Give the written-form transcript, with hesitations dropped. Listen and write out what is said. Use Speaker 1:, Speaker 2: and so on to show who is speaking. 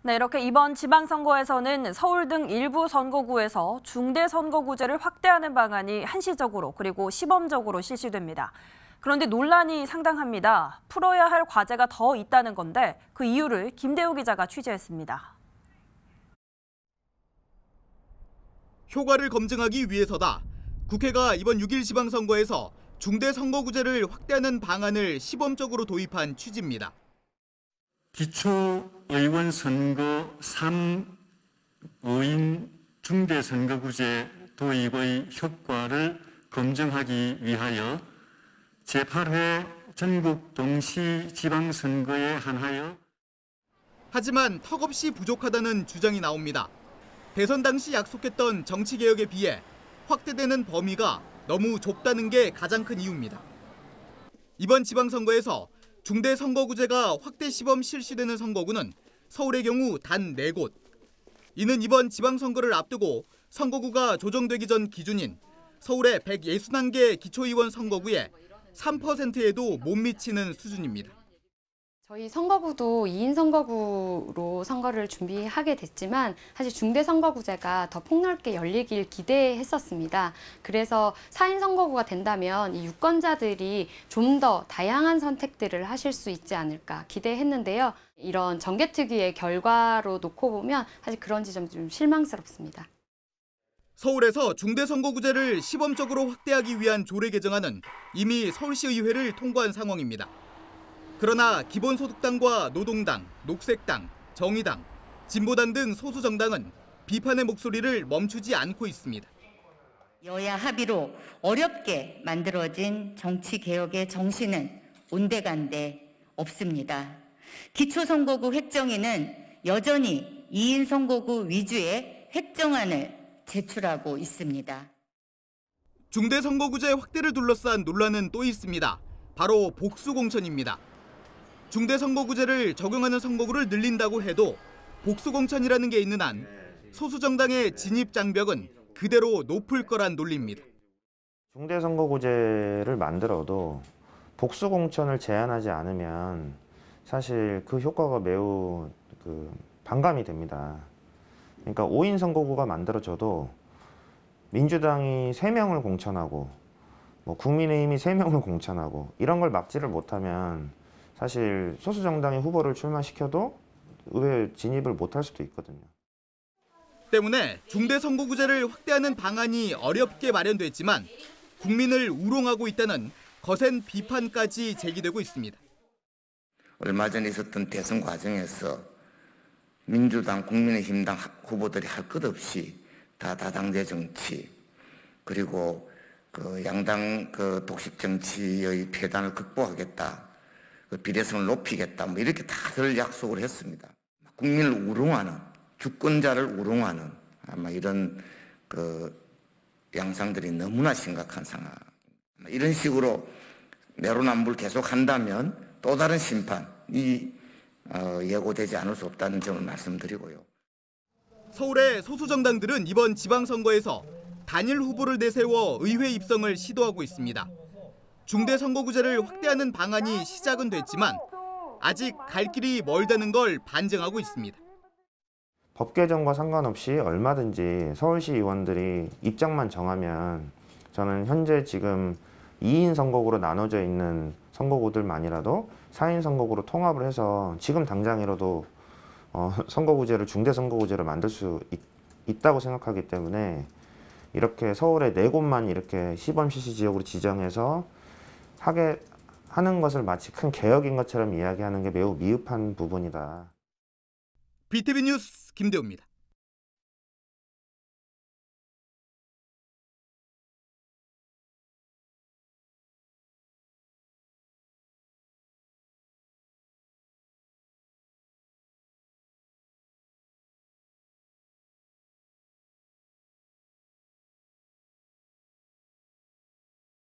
Speaker 1: 네, 이렇게 이번 지방선거에서는 서울 등 일부 선거구에서 중대선거구제를 확대하는 방안이 한시적으로 그리고 시범적으로 실시됩니다. 그런데 논란이 상당합니다. 풀어야 할 과제가 더 있다는 건데 그 이유를 김대우 기자가 취재했습니다.
Speaker 2: 효과를 검증하기 위해서다. 국회가 이번 6일 지방선거에서 중대선거구제를 확대하는 방안을 시범적으로 도입한 취지입니다.
Speaker 3: 기초의원 선거 3의인 중대선거구제 도입의 효과를 검증하기 위하여 제8회 전국 동시지방선거에 한하여
Speaker 2: 하지만 턱없이 부족하다는 주장이 나옵니다. 대선 당시 약속했던 정치개혁에 비해 확대되는 범위가 너무 좁다는 게 가장 큰 이유입니다. 이번 지방선거에서 중대선거구제가 확대 시범 실시되는 선거구는 서울의 경우 단 4곳. 이는 이번 지방선거를 앞두고 선거구가 조정되기 전 기준인 서울의 161개 기초의원 선거구의 3%에도 못 미치는 수준입니다.
Speaker 4: 저희 선거구도 2인 선거구로 선거를 준비하게 됐지만 사실 중대선거구제가 더 폭넓게 열리길 기대했었습니다. 그래서 4인 선거구가 된다면 이 유권자들이 좀 더 다양한 선택들을 하실 수 있지 않을까 기대했는데요. 이런 정개특위의 결과로 놓고 보면 사실 그런 지점이 좀 실망스럽습니다.
Speaker 2: 서울에서 중대선거구제를 시범적으로 확대하기 위한 조례 개정안은 이미 서울시의회를 통과한 상황입니다. 그러나 기본소득당과 노동당, 녹색당, 정의당, 진보당 등 소수 정당은 비판의 목소리를 멈추지 않고 있습니다.
Speaker 5: 여야 합의로 어렵게 만들어진 정치개혁의 정신은 온데간데 없습니다. 기초선거구 획정위는 여전히 2인 선거구 위주의 획정안을 제출하고 있습니다.
Speaker 2: 중대선거구제 확대를 둘러싼 논란은 또 있습니다. 바로 복수공천입니다. 중대선거구제를 적용하는 선거구를 늘린다고 해도 복수공천이라는 게 있는 한 소수 정당의 진입 장벽은 그대로 높을 거란 논리입니다.
Speaker 6: 중대선거구제를 만들어도 복수공천을 제한하지 않으면 사실 그 효과가 매우 반감이 됩니다. 그러니까 5인 선거구가 만들어져도 민주당이 3명을 공천하고 국민의힘이 3명을 공천하고 이런 걸 막지를 못하면 사실 소수 정당의 후보를 출마시켜도 의회 진입을 못할 수도 있거든요.
Speaker 2: 때문에 중대선거구제를 확대하는 방안이 어렵게 마련됐지만 국민을 우롱하고 있다는 거센 비판까지 제기되고 있습니다.
Speaker 7: 얼마 전에 있었던 대선 과정에서 민주당, 국민의힘당 후보들이 할 것 없이 다 다당제 정치 그리고 양당 독식 정치의 폐단을 극복하겠다, 비례성을 높이겠다 이렇게 다들 약속을 했습니다. 국민을 우롱하는, 주권자를 우롱하는 아마 이런 양상들이 너무나 심각한 상황. 이런 식으로 내로남불 계속한다면 또 다른 심판이 예고되지 않을 수 없다는 점을 말씀드리고요.
Speaker 2: 서울의 소수 정당들은 이번 지방선거에서 단일 후보를 내세워 의회 입성을 시도하고 있습니다. 중대선거구제를 확대하는 방안이 시작은 됐지만 아직 갈 길이 멀다는 걸 반증하고 있습니다.
Speaker 6: 법 개정과 상관없이 얼마든지 서울시 의원들이 입장만 정하면 저는 현재 지금 2인 선거구로 나눠져 있는 선거구들만이라도 4인 선거구로 통합을 해서 지금 당장이라도 선거구제를 중대선거구제로 만들 수 있다고 생각하기 때문에 이렇게 서울의 4곳만 이렇게 시범 실시 지역으로 지정해서 하는 것을 마치 큰 개혁인 것처럼 이야기하는 게 매우 미흡한 부분이다.
Speaker 2: BTV 뉴스 김대우입니다.